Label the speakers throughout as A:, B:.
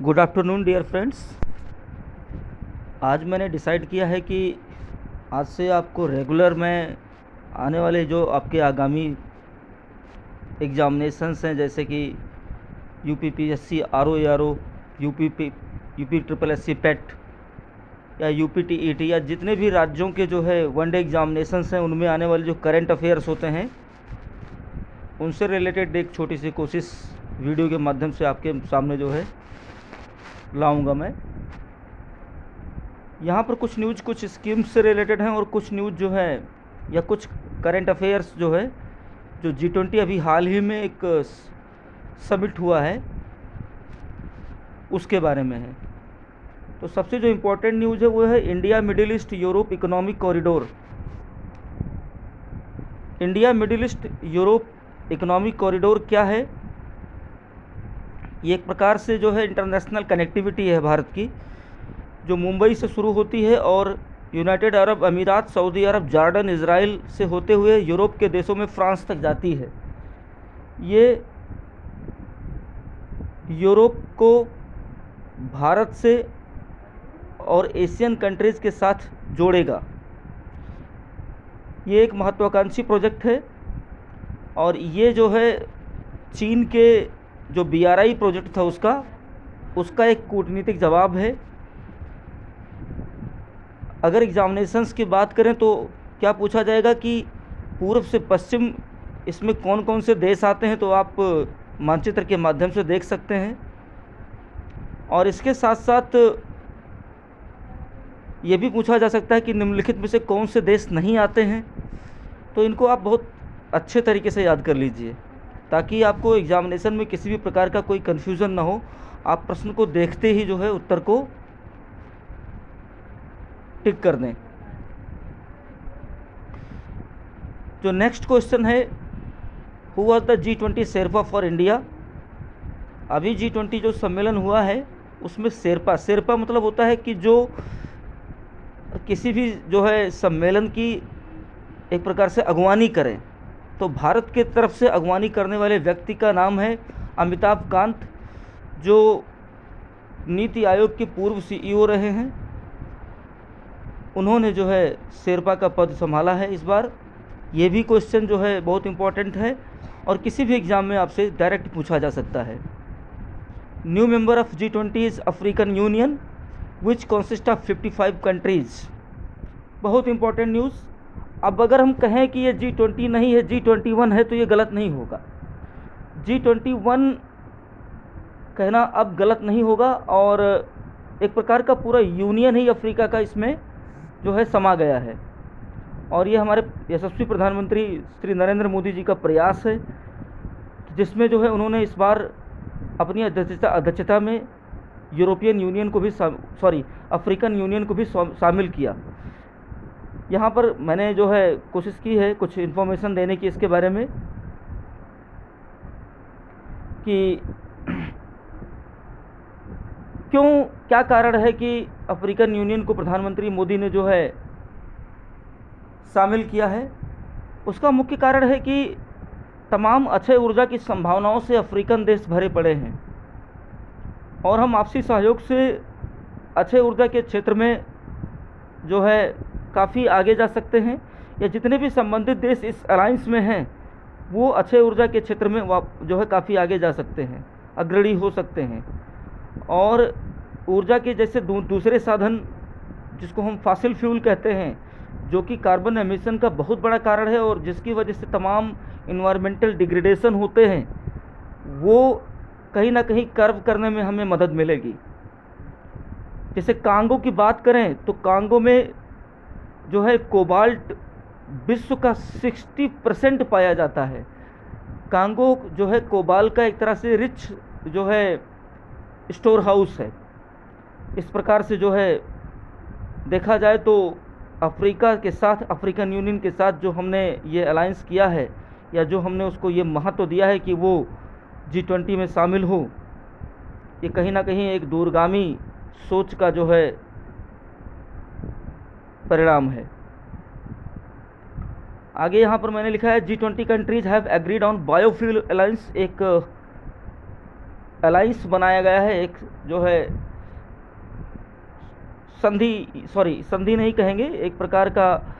A: Good afternoon dear friends. आज मैंने decide किया है कि आज से आपको रेगुलर में आने वाले जो आपके आगामी एग्ज़ामिनेशंस हैं, जैसे कि UPPSC RO UP triple SC पेट या यूपीटीईटी या जितने भी राज्यों के जो है वनडे एग्ज़ामिनेशंस हैं, उनमें आने वाले जो करंट अफेयर्स होते हैं उनसे रिलेटेड एक छोटी सी कोशिश वीडियो के माध्यम से आपके सामने जो है लाऊंगा मैं। यहाँ पर कुछ न्यूज़ कुछ स्कीम्स से रिलेटेड हैं और कुछ न्यूज़ जो है या कुछ करंट अफेयर्स जो है जो G20 अभी हाल ही में एक समिट हुआ है उसके बारे में है। तो सबसे जो इम्पोर्टेंट न्यूज़ है वो है India middle east Europe economic corridor. India middle east Europe economic corridor क्या है? ये एक प्रकार से जो है इंटरनेशनल कनेक्टिविटी है भारत की, जो मुंबई से शुरू होती है और यूनाइटेड अरब अमीरात, सऊदी अरब, जॉर्डन, इज़राइल से होते हुए यूरोप के देशों में फ्रांस तक जाती है। ये यूरोप को भारत से और एशियन कंट्रीज़ के साथ जोड़ेगा। ये एक महत्वाकांक्षी प्रोजेक्ट है और ये जो है चीन के जो BRI प्रोजेक्ट था उसका एक कूटनीतिक जवाब है। अगर एग्ज़ामिनेशंस की बात करें तो क्या पूछा जाएगा कि पूर्व से पश्चिम इसमें कौन कौन से देश आते हैं, तो आप मानचित्र के माध्यम से देख सकते हैं। और इसके साथ साथ ये भी पूछा जा सकता है कि निम्नलिखित में से कौन से देश नहीं आते हैं। तो इनको आप बहुत अच्छे तरीके से याद कर लीजिए ताकि आपको एग्ज़ामिनेशन में किसी भी प्रकार का कोई कन्फ्यूज़न ना हो। आप प्रश्न को देखते ही जो है उत्तर को टिक कर दें। जो नेक्स्ट क्वेश्चन है, who was the G20 Sherpa for India. अभी G20 जो सम्मेलन हुआ है उसमें शेरपा मतलब होता है कि जो किसी भी जो है सम्मेलन की एक प्रकार से अगवानी करें। तो भारत के तरफ से अगवानी करने वाले व्यक्ति का नाम है अमिताभ कांत, जो नीति आयोग के पूर्व CEO रहे हैं। उन्होंने जो है शेरपा का पद संभाला है इस बार। ये भी क्वेश्चन जो है बहुत इम्पोर्टेंट है और किसी भी एग्ज़ाम में आपसे डायरेक्ट पूछा जा सकता है। New member of G20 is African union which consist of 55 countries. बहुत इम्पोर्टेंट न्यूज़। अब अगर हम कहें कि ये G20 नहीं है, G21 है, तो ये गलत नहीं होगा। G21 कहना अब गलत नहीं होगा और एक प्रकार का पूरा यूनियन ही अफ्रीका का इसमें जो है समा गया है। और ये हमारे यशस्वी प्रधानमंत्री श्री नरेंद्र मोदी जी का प्रयास है जिसमें जो है उन्होंने इस बार अपनी अध्यक्षता में यूरोपियन यूनियन को भी अफ्रीकन यूनियन को भी शामिल किया। यहाँ पर मैंने जो है कोशिश की है कुछ इन्फॉर्मेशन देने की इसके बारे में कि क्या कारण है कि अफ्रीकन यूनियन को प्रधानमंत्री मोदी ने जो है शामिल किया है। उसका मुख्य कारण है कि तमाम अक्षय ऊर्जा की संभावनाओं से अफ्रीकन देश भरे पड़े हैं और हम आपसी सहयोग से अक्षय ऊर्जा के क्षेत्र में जो है काफ़ी आगे जा सकते हैं, या जितने भी संबंधित देश इस अलायंस में हैं वो अक्षय ऊर्जा के क्षेत्र में जो है काफ़ी आगे जा सकते हैं, अग्रणी हो सकते हैं। और ऊर्जा के जैसे दूसरे साधन जिसको हम फॉसिल फ्यूल कहते हैं, जो कि कार्बन एमिशन का बहुत बड़ा कारण है और जिसकी वजह से तमाम इन्वायरमेंटल डिग्रेडेशन होते हैं, वो कहीं ना कहीं कर्व करने में हमें मदद मिलेगी। जैसे कांगो की बात करें तो कांगो में जो है कोबाल्ट विश्व का 60% पाया जाता है। कांगो जो है कोबाल्ट का एक तरह से रिच जो है स्टोर हाउस है। इस प्रकार से जो है देखा जाए तो अफ्रीका के साथ, अफ्रीकन यूनियन के साथ जो हमने ये अलायंस किया है या जो हमने उसको ये महत्व दिया है कि वो G20 में शामिल हो, ये कहीं ना कहीं एक दूरगामी सोच का जो है परिणाम है। आगे यहाँ पर मैंने लिखा है G20 countries have agreed on biofuel alliance. एक अलाइंस बनाया गया है, एक जो है संधि नहीं कहेंगे, एक प्रकार का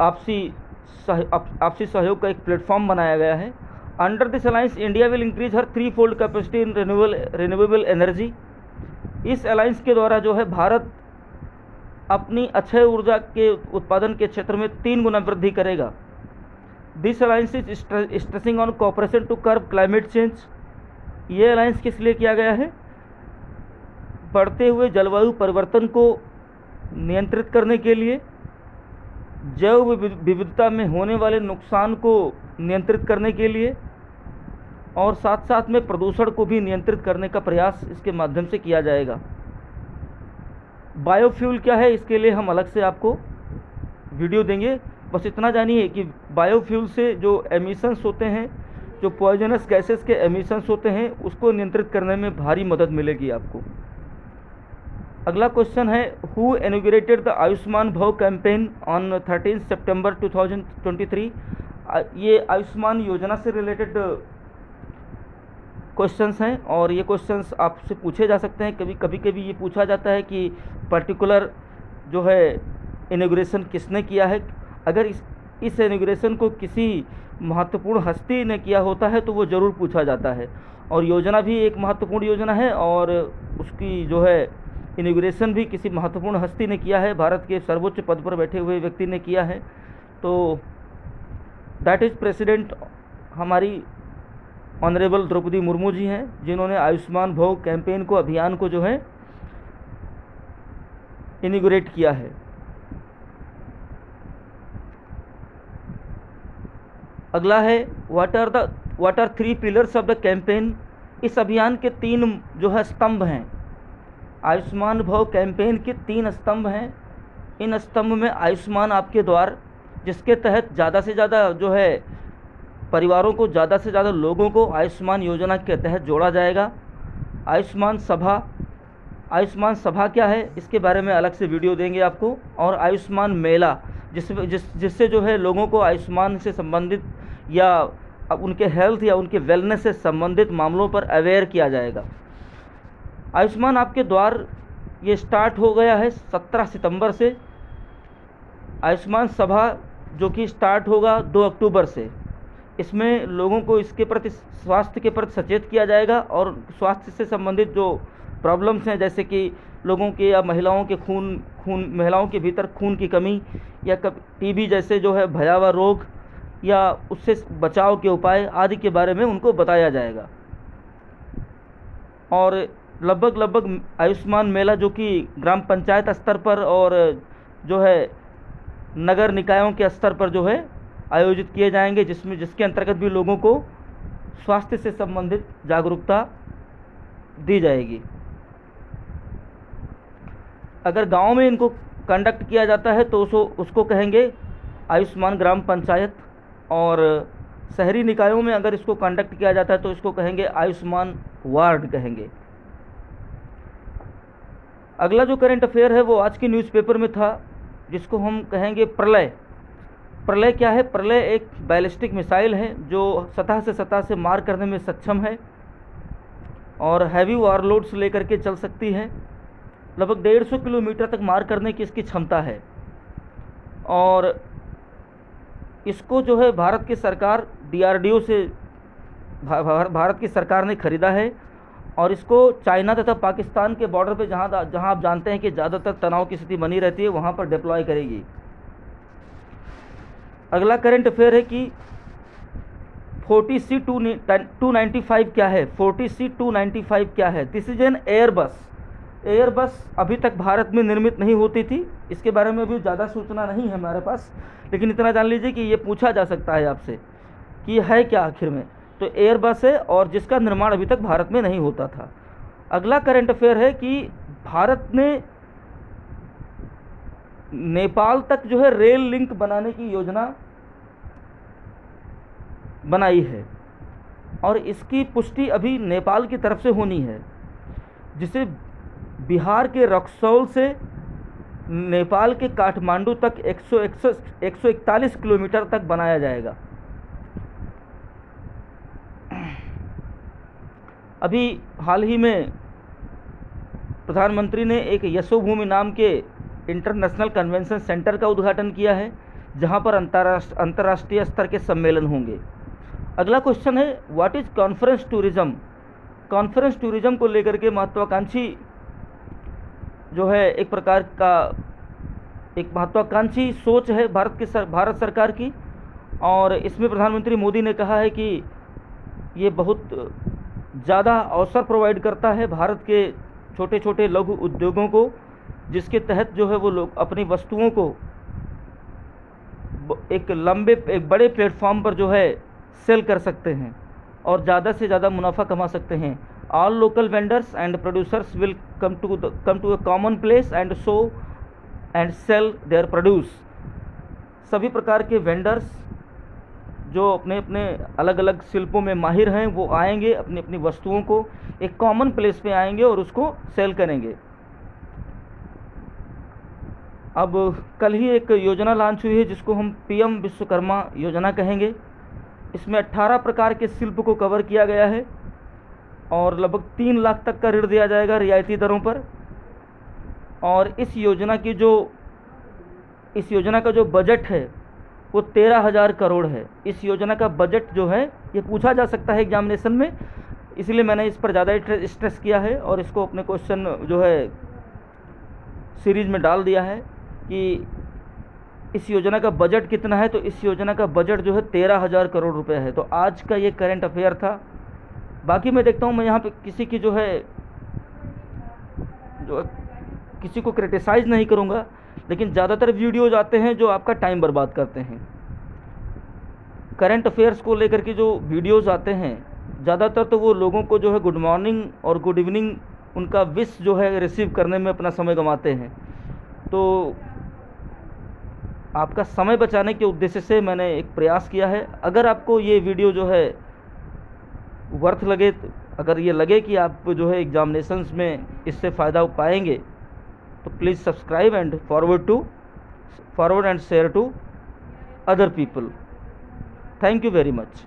A: आपसी आपसी सहयोग का एक प्लेटफॉर्म बनाया गया है। Under this alliance India will increase her 3-fold capacity in renewable energy. इस अलायंस के द्वारा जो है भारत अपनी अक्षय ऊर्जा के उत्पादन के क्षेत्र में 3 गुना वृद्धि करेगा। This alliance is stressing on cooperation to curb climate change. ये अलायंस किस लिए किया गया है? बढ़ते हुए जलवायु परिवर्तन को नियंत्रित करने के लिए, जैव विविधता में होने वाले नुकसान को नियंत्रित करने के लिए, और साथ साथ में प्रदूषण को भी नियंत्रित करने का प्रयास इसके माध्यम से किया जाएगा। बायोफ्यूल क्या है, इसके लिए हम अलग से आपको वीडियो देंगे। बस इतना जानिए कि बायोफ्यूल से जो एमिशंस होते हैं, जो पॉइजनस गैसेस के एमिशंस होते हैं, उसको नियंत्रित करने में भारी मदद मिलेगी आपको। अगला क्वेश्चन है, हु इनॉग्रेटेड द आयुष्मान भव कैंपेन ऑन 13 सितंबर 2023। ये आयुष्मान योजना से रिलेटेड क्वेश्चंस हैं और ये क्वेश्चंस आपसे पूछे जा सकते हैं। कभी ये पूछा जाता है कि पर्टिकुलर जो है इनॉग्रेशन किसने किया है। अगर इस इनॉग्रेशन को किसी महत्वपूर्ण हस्ती ने किया होता है तो वो ज़रूर पूछा जाता है। और योजना भी एक महत्वपूर्ण योजना है और उसकी जो है इनॉग्रेशन भी किसी महत्वपूर्ण हस्ती ने किया है, भारत के सर्वोच्च पद पर बैठे हुए व्यक्ति ने किया है। तो दैट इज़ प्रेसिडेंट हमारी ऑनरेबल द्रौपदी मुर्मू जी हैं, जिन्होंने आयुष्मान भव कैंपेन को, अभियान को जो है इनॉग्रेट किया है। अगला है, what are 3 pillars of the campaign. इस अभियान के 3 जो है स्तंभ हैं। आयुष्मान भव कैंपेन के 3 स्तंभ हैं। इन स्तंभ में आयुष्मान आपके द्वार, जिसके तहत ज़्यादा से ज़्यादा जो है परिवारों को, ज़्यादा से ज़्यादा लोगों को आयुष्मान योजना के तहत जोड़ा जाएगा। आयुष्मान सभा, आयुष्मान सभा क्या है इसके बारे में अलग से वीडियो देंगे आपको। और आयुष्मान मेला, जिससे जो है लोगों को आयुष्मान से संबंधित या उनके हेल्थ या उनके वेलनेस से संबंधित मामलों पर अवेयर किया जाएगा। आयुष्मान आपके द्वार ये स्टार्ट हो गया है 17 सितंबर से। आयुष्मान सभा जो कि स्टार्ट होगा 2 अक्टूबर से। इसमें लोगों को इसके प्रति, स्वास्थ्य के प्रति सचेत किया जाएगा और स्वास्थ्य से संबंधित जो प्रॉब्लम्स हैं, जैसे कि लोगों के या महिलाओं के महिलाओं के भीतर खून की कमी या टीबी जैसे जो है भयावह रोग या उससे बचाव के उपाय आदि के बारे में उनको बताया जाएगा। और लगभग आयुष्मान मेला जो कि ग्राम पंचायत स्तर पर और जो है नगर निकायों के स्तर पर जो है आयोजित किए जाएंगे, जिसके अंतर्गत भी लोगों को स्वास्थ्य से संबंधित जागरूकता दी जाएगी। अगर गांव में इनको कंडक्ट किया जाता है तो उसको कहेंगे आयुष्मान ग्राम पंचायत, और शहरी निकायों में अगर इसको कंडक्ट किया जाता है तो इसको कहेंगे आयुष्मान वार्ड कहेंगे। अगला जो करंट अफेयर है वो आज की न्यूज़पेपर में था, जिसको हम कहेंगे प्रलय। प्रलय क्या है? प्रलय एक बैलिस्टिक मिसाइल है जो सतह से मार करने में सक्षम है और हैवी वारलोड्स लेकर के चल सकती है। लगभग 150 किलोमीटर तक मार करने की इसकी क्षमता है। और इसको जो है भारत की सरकार DRDO से भारत की सरकार ने खरीदा है और इसको चाइना तथा पाकिस्तान के बॉर्डर पे जहां आप जानते हैं कि ज़्यादातर तनाव की स्थिति बनी रहती है, वहां पर डिप्लॉय करेगी। अगला करंट अफेयर है कि 40C295 क्या है? 40C295 क्या है? This is an Airbus. Airbus अभी तक भारत में निर्मित नहीं होती थी, इसके बारे में भी ज़्यादा सूचना नहीं है हमारे पास, लेकिन इतना जान लीजिए कि ये पूछा जा सकता है आपसे कि है क्या आखिर में। तो एयरबस है और जिसका निर्माण अभी तक भारत में नहीं होता था। अगला करंट अफेयर है कि भारत ने नेपाल तक जो है रेल लिंक बनाने की योजना बनाई है और इसकी पुष्टि अभी नेपाल की तरफ से होनी है, जिसे बिहार के रक्सौल से नेपाल के काठमांडू तक 141 किलोमीटर तक बनाया जाएगा। अभी हाल ही में प्रधानमंत्री ने एक यशोभूमि नाम के इंटरनेशनल कन्वेंशन सेंटर का उद्घाटन किया है, जहां पर अंतर्राष्ट्रीय स्तर के सम्मेलन होंगे। अगला क्वेश्चन है, what is conference tourism. Conference tourism को लेकर के महत्वाकांक्षी जो है एक प्रकार का एक महत्वाकांक्षी सोच है भारत सरकार की, और इसमें प्रधानमंत्री मोदी ने कहा है कि ये बहुत ज़्यादा अवसर प्रोवाइड करता है भारत के छोटे छोटे लघु उद्योगों को, जिसके तहत जो है वो लोग अपनी वस्तुओं को एक बड़े प्लेटफॉर्म पर जो है सेल कर सकते हैं और ज़्यादा से ज़्यादा मुनाफा कमा सकते हैं। All local vendors and producers will come to a common place and show and sell their produce. सभी प्रकार के वेंडर्स जो अपने अपने अलग अलग शिल्पों में माहिर हैं, वो आएंगे, अपनी अपनी वस्तुओं को एक कॉमन प्लेस पे आएंगे और उसको सेल करेंगे। अब कल ही एक योजना लॉन्च हुई है जिसको हम पीएम विश्वकर्मा योजना कहेंगे। इसमें 18 प्रकार के शिल्प को कवर किया गया है और लगभग 3 लाख तक का ऋण दिया जाएगा रियायती दरों पर। और इस योजना का जो बजट है वो 13,000 करोड़ है। इस योजना का बजट जो है ये पूछा जा सकता है एग्जामिनेशन में, इसलिए मैंने इस पर ज़्यादा स्ट्रेस किया है और इसको अपने क्वेश्चन जो है सीरीज में डाल दिया है कि इस योजना का बजट कितना है। तो इस योजना का बजट जो है 13,000 करोड़ रुपए है। तो आज का ये करंट अफेयर था। बाकी मैं देखता हूँ, मैं यहाँ पे किसी की किसी को क्रिटिसाइज़ नहीं करूँगा, लेकिन ज़्यादातर वीडियोज आते हैं जो आपका टाइम बर्बाद करते हैं। करंट अफेयर्स को लेकर के जो वीडियोज़ आते हैं ज़्यादातर तो वो लोगों को जो है गुड मॉर्निंग और गुड इवनिंग उनका विश जो है रिसीव करने में अपना समय गंवाते हैं। तो आपका समय बचाने के उद्देश्य से मैंने एक प्रयास किया है। अगर आपको ये वीडियो जो है वर्थ लगे, अगर ये लगे कि आप जो है एग्जामिनेशंस में इससे फ़ायदा पाएंगे, तो please subscribe and forward and share to other people. Thank you very much.